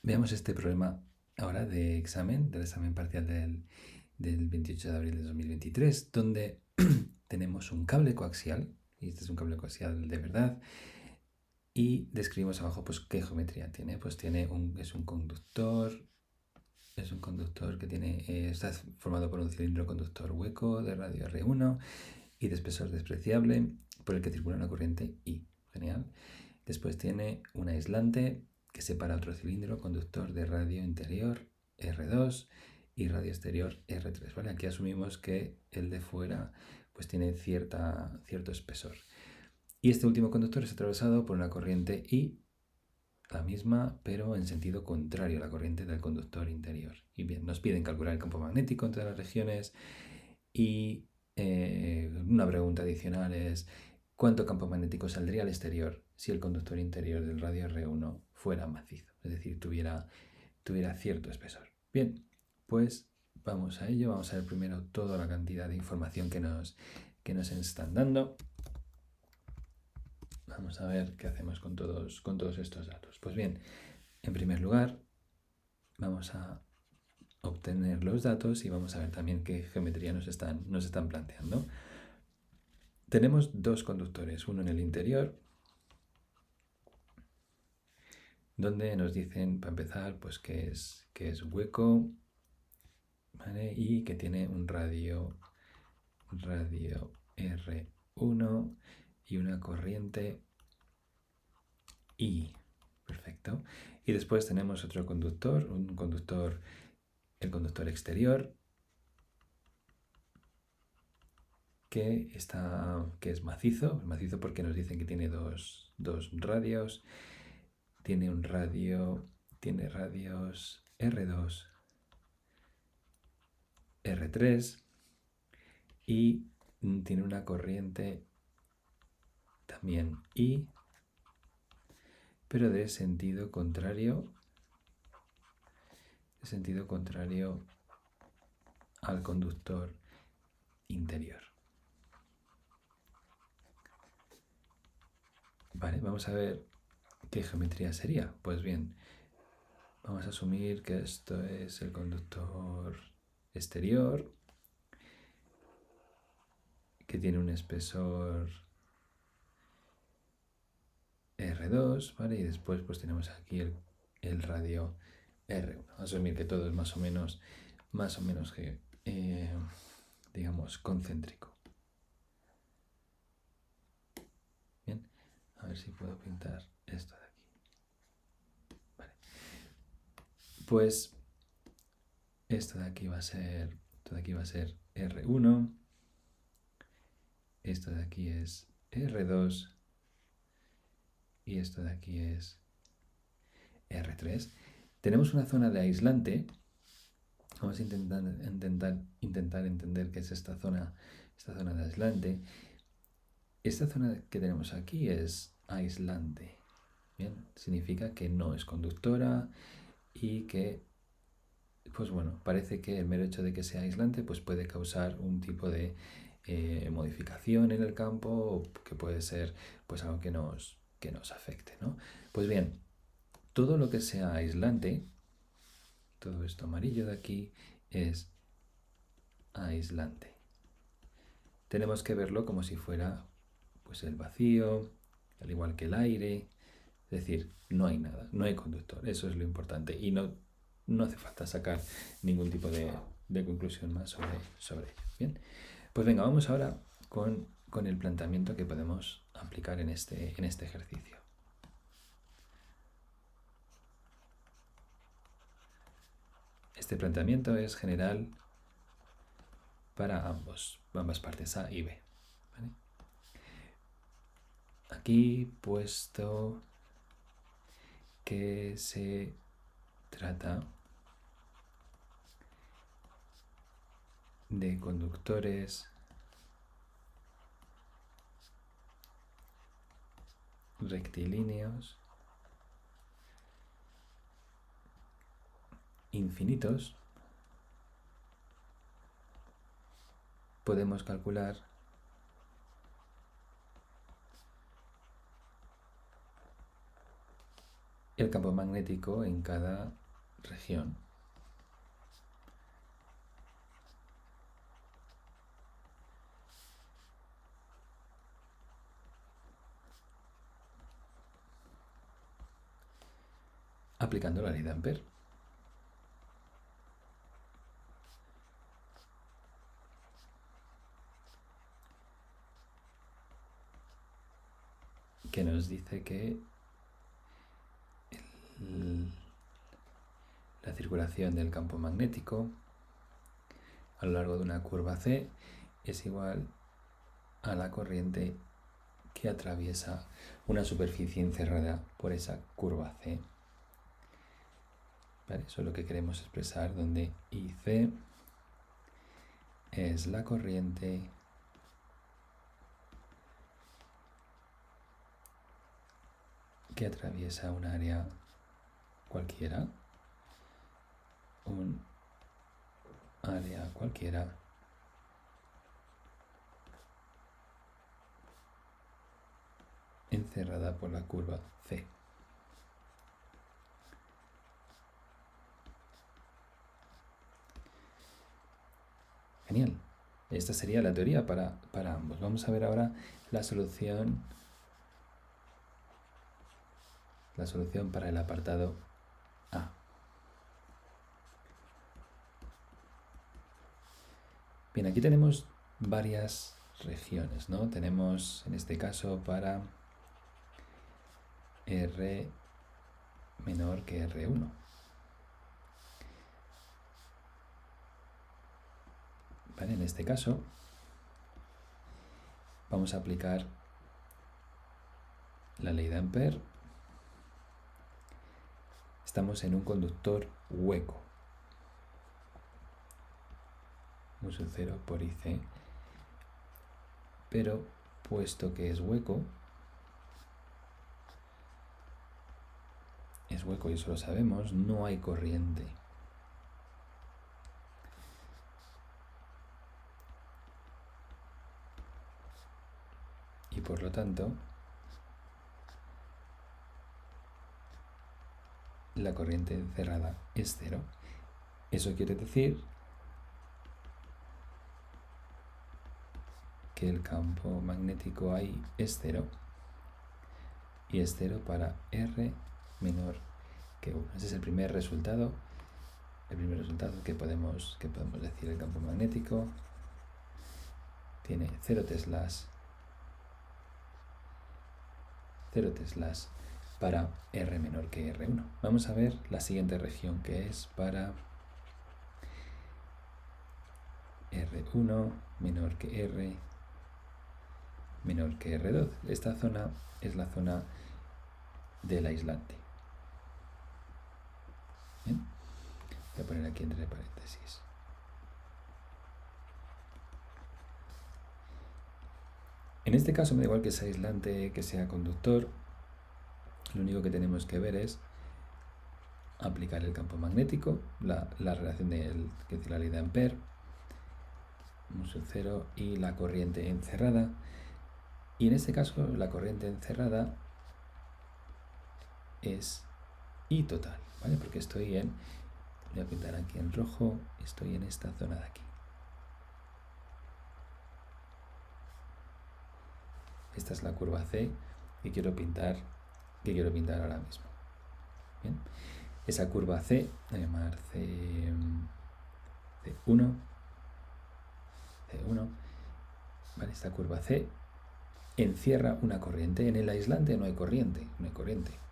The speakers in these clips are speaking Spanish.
Veamos este problema ahora del examen parcial del 28 de abril de 2023, donde tenemos un cable coaxial, y este es un cable coaxial de verdad, y describimos abajo pues qué geometría tiene. Pues es un conductor que está formado por un cilindro conductor hueco de radio R1 y de espesor despreciable por el que circula una corriente I. Genial. Después tiene un aislante que separa otro cilindro conductor de radio interior R2 y radio exterior R3. ¿Vale? Aquí asumimos que el de fuera pues tiene cierto espesor. Y este último conductor es atravesado por una corriente I, la misma, pero en sentido contrario a la corriente del conductor interior. Y bien, nos piden calcular el campo magnético entre las regiones y una pregunta adicional es ¿cuánto campo magnético saldría al exterior si el conductor interior del radio R1 fuera macizo? Es decir, tuviera cierto espesor. Bien, pues vamos a ello. Vamos a ver primero toda la cantidad de información que nos están dando. Vamos a ver qué hacemos con todos estos datos. Pues bien, en primer lugar, vamos a obtener los datos y vamos a ver también qué geometría nos están planteando. Tenemos dos conductores, uno en el interior, donde nos dicen, para empezar, pues que es hueco, ¿vale? Y que tiene un radio R1 y una corriente I. Perfecto. Y después tenemos otro conductor, el conductor exterior, que es macizo porque nos dicen que tiene dos radios. Tiene radios R2, R3 y tiene una corriente también I, pero de sentido contrario al conductor interior. Vale, vamos a ver qué geometría sería. Pues bien, vamos a asumir que esto es el conductor exterior, que tiene un espesor R2, ¿vale? Y después pues tenemos aquí el radio R1. Asumir que todo es más o menos digamos, concéntrico. Bien, a ver si puedo pintar esto de aquí. Vale. Pues esto de aquí va a ser R1. Esto de aquí es R2 y esto de aquí es R3. Tenemos una zona de aislante. Vamos a intentar entender qué es esta zona de aislante. Esta zona que tenemos aquí es aislante. Bien, significa que no es conductora y que, pues bueno, parece que el mero hecho de que sea aislante pues puede causar un tipo de modificación en el campo que puede ser pues algo que nos afecte, ¿no? Pues bien, todo lo que sea aislante, todo esto amarillo de aquí es aislante. Tenemos que verlo como si fuera pues el vacío, al igual que el aire, es decir, no hay nada, no hay conductor, eso es lo importante y no hace falta sacar ningún tipo de conclusión más sobre ello. Bien, pues venga, vamos ahora con el planteamiento que podemos aplicar en este ejercicio. Este planteamiento es general para ambas partes A y B. ¿Vale? Aquí puesto que se trata de conductores rectilíneos infinitos, podemos calcular el campo magnético en cada región. Aplicando la ley de Ampère. Que nos dice que la circulación del campo magnético a lo largo de una curva C es igual a la corriente que atraviesa una superficie encerrada por esa curva C. ¿Vale? Eso es lo que queremos expresar, donde IC es la corriente que atraviesa un área cualquiera, encerrada por la curva C. Genial. Esta sería la teoría para ambos. Vamos a ver ahora la solución para el apartado A. Bien, aquí tenemos varias regiones, ¿no? Tenemos en este caso para R menor que R1. Vale, en este caso vamos a aplicar la ley de Ampère. Estamos en un conductor hueco. Mu sub 0 por IC. Pero puesto que es hueco y eso lo sabemos, no hay corriente. Y por lo tanto, la corriente encerrada es cero. Eso quiere decir que el campo magnético ahí es cero. Y es cero para R menor que 1. Ese es el primer resultado. El primer resultado que podemos decir. El campo magnético tiene 0 teslas para R menor que R1. Vamos a ver la siguiente región, que es para R1 menor que R menor que R2. Esta zona es la zona del aislante. ¿Bien? Voy a poner aquí entre paréntesis. En este caso me da igual que sea aislante, que sea conductor. Lo único que tenemos que ver es aplicar el campo magnético, la relación de la ley de Ampère, mu sub 0 y la corriente encerrada. Y en este caso la corriente encerrada es I total, ¿vale? Porque voy a pintar aquí en rojo, estoy en esta zona de aquí. Esta es la curva C que quiero pintar ahora mismo. Bien. Esa curva C, voy a llamar C1, ¿vale? Esta curva C encierra una corriente. En el aislante no hay corriente,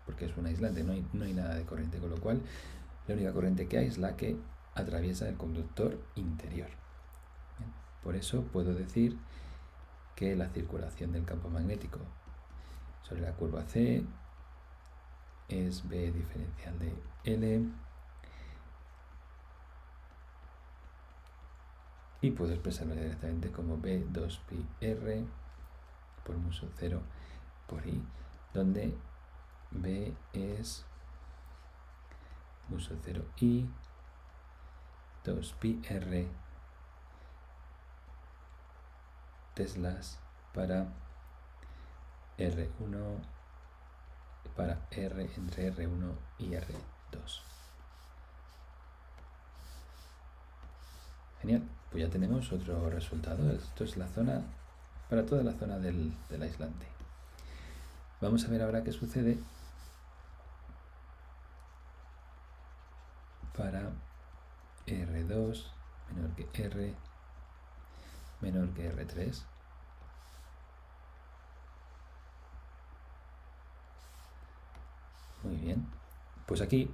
porque es un aislante, no hay nada de corriente, con lo cual la única corriente que hay es la que atraviesa el conductor interior. Bien. Por eso puedo decir que la circulación del campo magnético sobre la curva C es B diferencial de L, y puedo expresarlo directamente como B 2pi R por mu sub 0 por I, donde B es mu sub 0 I 2pi R teslas para R1, para R entre R1 y R2. Genial, pues ya tenemos otro resultado. Esto es la zona, para toda la zona del aislante. Vamos a ver ahora qué sucede para R2 menor que R menor que R3. Muy bien, pues aquí,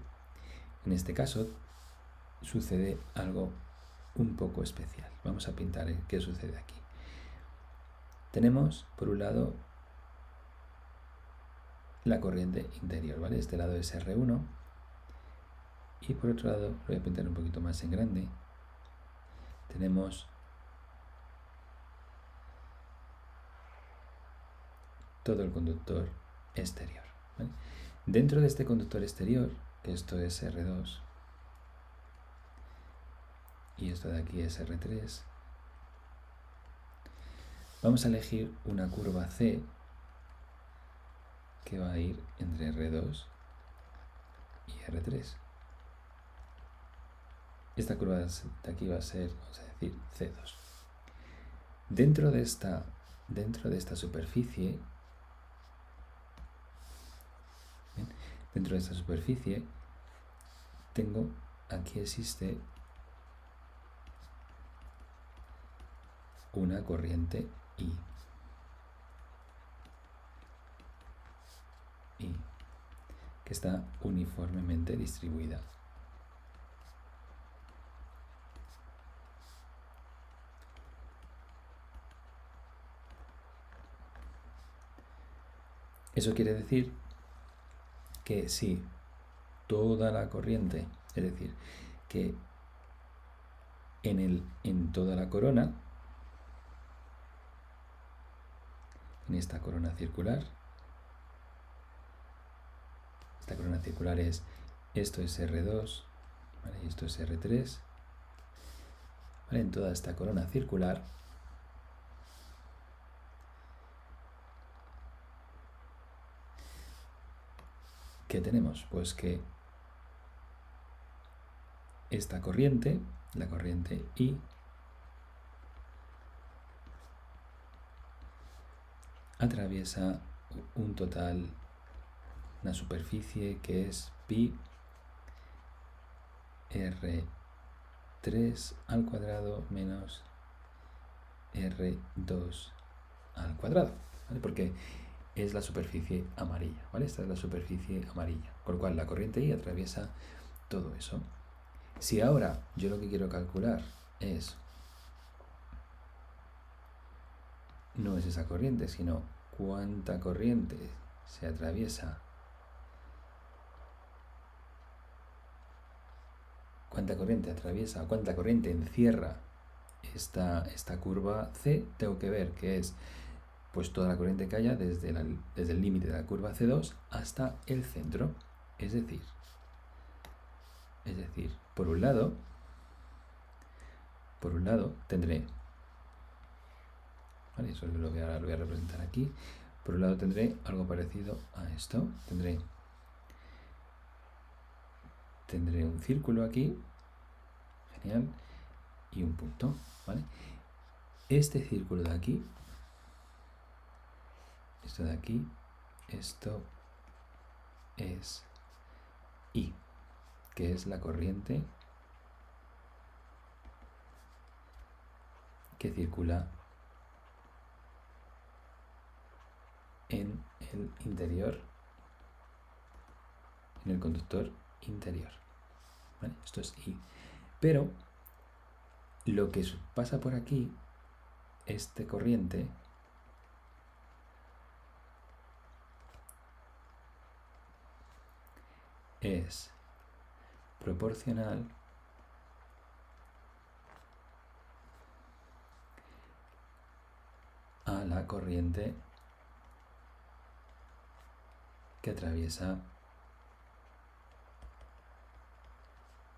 en este caso, sucede algo un poco especial. Vamos a pintar qué sucede aquí. Tenemos, por un lado, la corriente interior, ¿vale? Este lado es R1 y por otro lado, lo voy a pintar un poquito más en grande, tenemos todo el conductor exterior, ¿vale? Dentro de este conductor exterior, que esto es R2 y esto de aquí es R3, vamos a elegir una curva C que va a ir entre R2 y R3. Esta curva de aquí va a ser, vamos a decir, C2. Dentro de esta superficie, ¿bien? Dentro de esta superficie, aquí existe una corriente I, que está uniformemente distribuida. Eso quiere decir que si toda la corriente, es decir, que en toda la corona, en esta corona circular, esta corona circular esto es R2, ¿vale? Y esto es R3, ¿vale? En toda esta corona circular, ¿qué tenemos? Pues que esta corriente, la corriente I, atraviesa una superficie que es pi R3 al cuadrado menos R2 al cuadrado, ¿vale? Porque es la superficie amarilla, ¿vale? Esta es la superficie amarilla, con lo cual la corriente I atraviesa todo eso. Si ahora yo lo que quiero calcular no es esa corriente, sino cuánta corriente se atraviesa, cuánta corriente encierra esta curva C, tengo que ver que es pues toda la corriente que haya desde el límite de la curva C2 hasta el centro. Es decir, por un lado tendré, ¿vale? Eso lo voy a representar aquí. Por un lado tendré algo parecido a esto. Tendré un círculo aquí, genial, y un punto, ¿vale? Este círculo de aquí, esto de aquí, esto es I, que es la corriente que circula en el interior, en el conductor interior, ¿vale? Esto es I. Pero lo que pasa por aquí, esta corriente, es proporcional a la corriente que atraviesa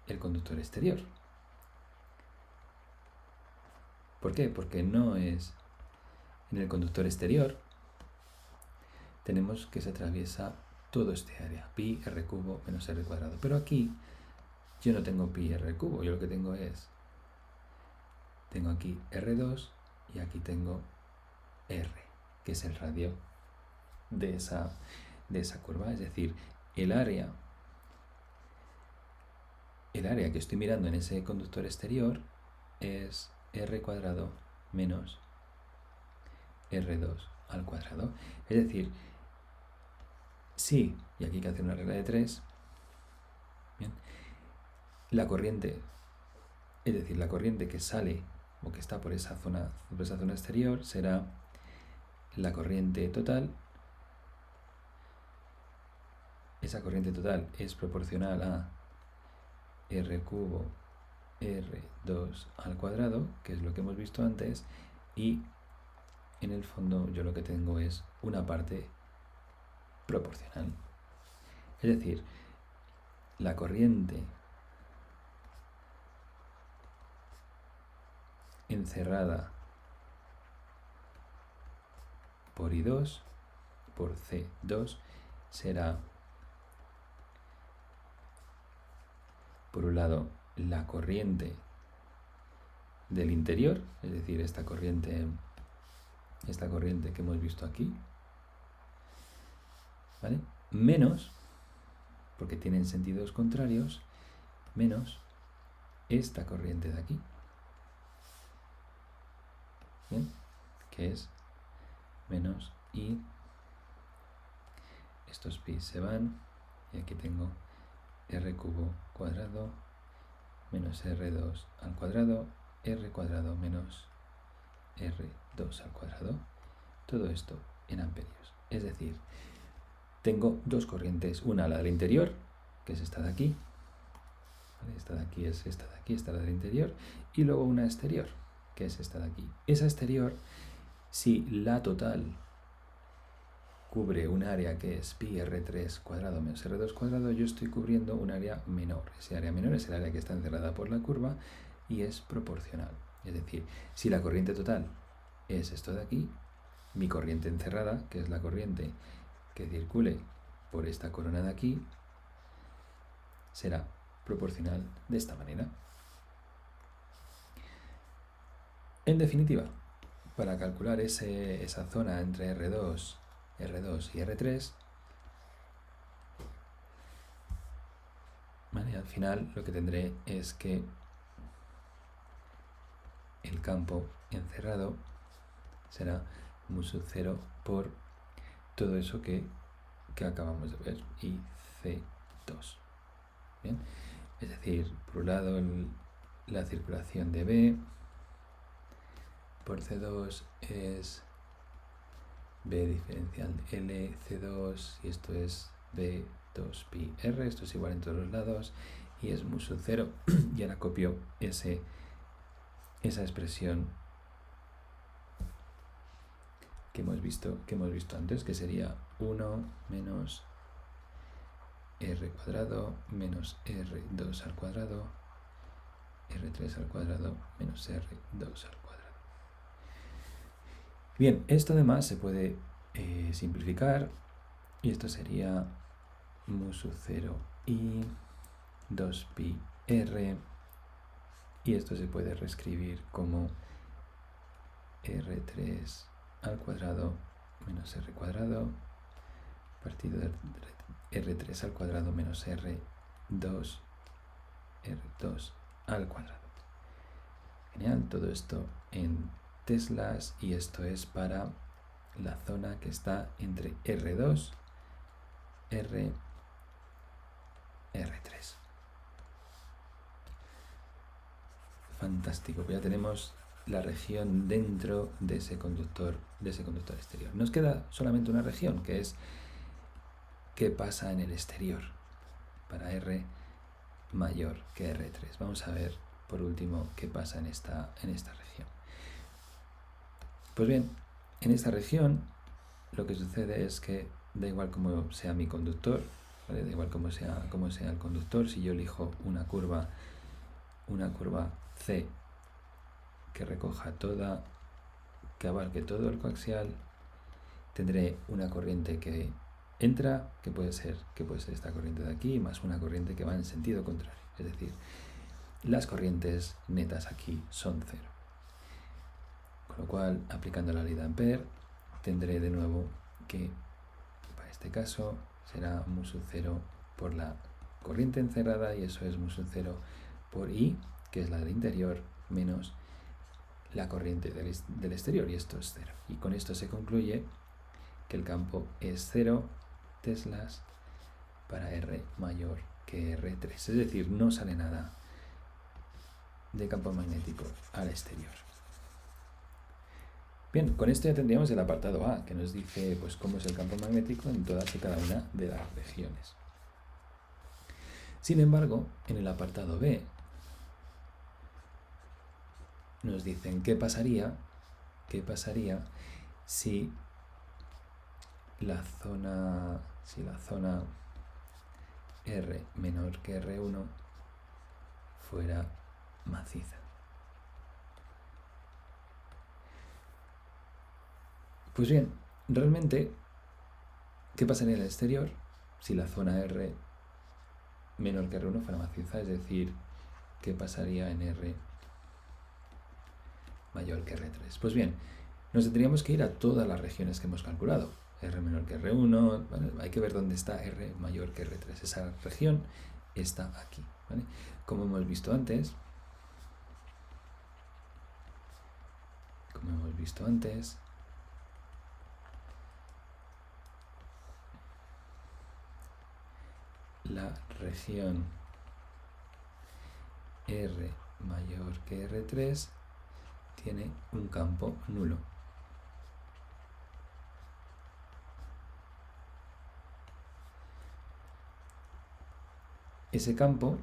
el conductor exterior. ¿Por qué? Porque no es en el conductor exterior, tenemos que se atraviesa todo este área, pi r cubo menos r cuadrado. Pero aquí yo no tengo pi r cubo, yo lo que tengo aquí r2 y aquí tengo r, que es el radio de esa curva. Es decir, el área que estoy mirando en ese conductor exterior es r cuadrado menos r2 al cuadrado. Es decir, sí, y aquí hay que hacer una regla de 3, bien, la corriente, es decir, la corriente que sale o que está por esa zona exterior será la corriente total. Esa corriente total es proporcional a r cubo r2 al cuadrado, que es lo que hemos visto antes, y en el fondo yo lo que tengo es una parte proporcional. Es decir, la corriente encerrada por I2 por C2 será, por un lado, la corriente del interior, es decir, esta corriente que hemos visto aquí, ¿vale? Menos, porque tienen sentidos contrarios, menos esta corriente de aquí, ¿bien? Que es menos I, estos pi se van, y aquí tengo r cubo cuadrado menos r2 al cuadrado, r cuadrado menos r2 al cuadrado, todo esto en amperios. Es decir, tengo dos corrientes, una la del interior, que es esta de aquí, ¿vale? Esta de aquí es esta de aquí, esta la del interior, y luego una exterior, que es esta de aquí. Esa exterior, si la total cubre un área que es pi r3 cuadrado menos r2 cuadrado, yo estoy cubriendo un área menor. Ese área menor es el área que está encerrada por la curva y es proporcional. Es decir, si la corriente total es esto de aquí, mi corriente encerrada, que es la corriente que circule por esta corona de aquí, será proporcional de esta manera. En definitiva, para calcular esa zona entre R2 y R3, ¿vale? Al final lo que tendré es que el campo encerrado será mu sub 0 por todo eso que acabamos de ver, y C2. ¿Bien? Es decir, por un lado la circulación de B por C2 es B diferencial L C2, y esto es B2 pi R, esto es igual en todos los lados, y es mu sub 0, y ahora copio esa expresión que hemos visto antes, que sería 1 menos r cuadrado menos r2 al cuadrado, r3 al cuadrado menos r2 al cuadrado. Bien, esto además se puede simplificar, y esto sería mu sub 0 y 2 pi r, y esto se puede reescribir como r3 al cuadrado menos r cuadrado partido de r3 al cuadrado menos r2 al cuadrado. Genial, todo esto en teslas, y esto es para la zona que está entre R2, R3. Fantástico, ya tenemos la región dentro de ese conductor exterior. Nos queda solamente una región, que es qué pasa en el exterior para R mayor que R3. Vamos a ver por último qué pasa en esta región. Pues bien, en esta región lo que sucede es que da igual cómo sea mi conductor, ¿vale? Da igual cómo sea el conductor. Si yo elijo una curva C que recoja que abarque todo el coaxial, tendré una corriente que entra, que puede ser esta corriente de aquí, más una corriente que va en sentido contrario. Es decir, las corrientes netas aquí son 0. Con lo cual, aplicando la ley de Ampère, tendré de nuevo que, para este caso, será mu sub 0 por la corriente encerrada, y eso es mu sub 0 por I, que es la del interior, menos la corriente del exterior, y esto es 0. Y con esto se concluye que el campo es 0 teslas para R mayor que R3. Es decir, no sale nada de campo magnético al exterior. Bien, con esto ya tendríamos el apartado A, que nos dice pues, cómo es el campo magnético en todas y cada una de las regiones. Sin embargo, en el apartado B nos dicen qué pasaría si la zona R menor que R1 fuera maciza. Pues bien, realmente, ¿qué pasaría en el exterior si la zona R menor que R1 fuera maciza? Es decir, ¿qué pasaría en R mayor que R3? Pues bien, nos tendríamos que ir a todas las regiones que hemos calculado. R menor que R1, ¿vale? Hay que ver dónde está R mayor que R3. Esa región está aquí, ¿vale? Como hemos visto antes, la región R mayor que R3 tiene un campo nulo. Ese campo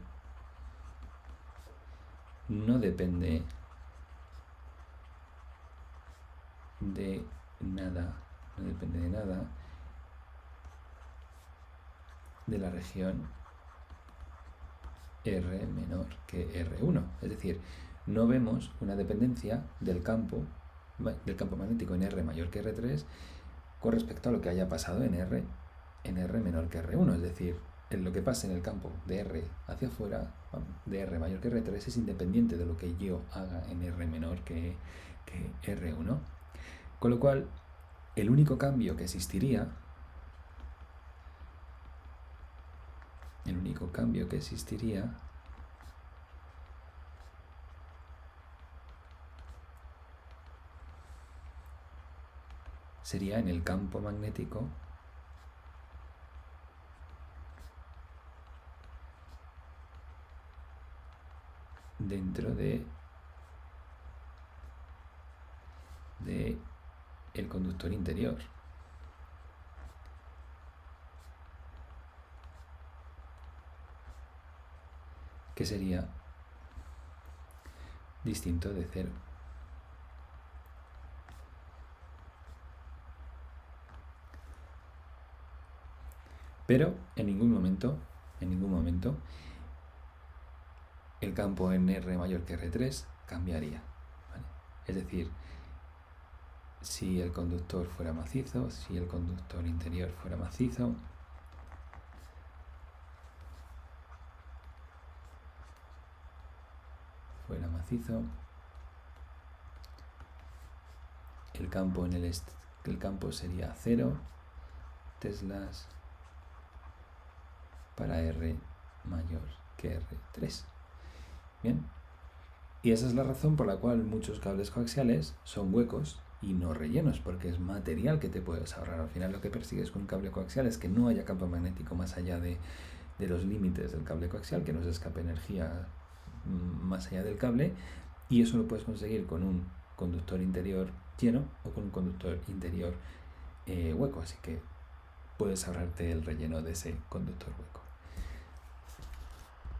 no depende de nada, de la región R menor que R1. Es decir, no vemos una dependencia del campo magnético en R mayor que R3 con respecto a lo que haya pasado en R menor que R1. Es decir, lo que pasa en el campo de R hacia afuera, de R mayor que R3, es independiente de lo que yo haga en R menor que R1. Con lo cual, el único cambio que existiría sería en el campo magnético dentro de el conductor interior. Que sería distinto de 0. Pero en ningún momento el campo en R mayor que R3 cambiaría, ¿vale? Es decir, si el conductor fuera macizo, si el conductor interior fuera macizo, el campo sería 0 teslas para R mayor que R3. Bien, y esa es la razón por la cual muchos cables coaxiales son huecos y no rellenos, porque es material que te puedes ahorrar. Al final lo que persigues con un cable coaxial es que no haya campo magnético más allá de los límites del cable coaxial, que no se escape energía más allá del cable, y eso lo puedes conseguir con un conductor interior lleno o con un conductor interior hueco, así que puedes ahorrarte el relleno de ese conductor hueco.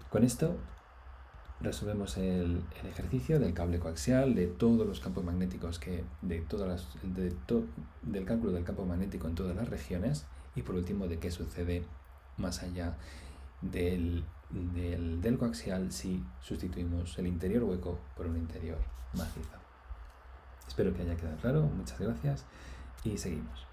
Con esto resolvemos el ejercicio del cable coaxial, de todos los campos magnéticos, del cálculo del campo magnético en todas las regiones, y por último de qué sucede más allá del coaxial si sustituimos el interior hueco por un interior macizo. Espero que haya quedado claro, muchas gracias y seguimos.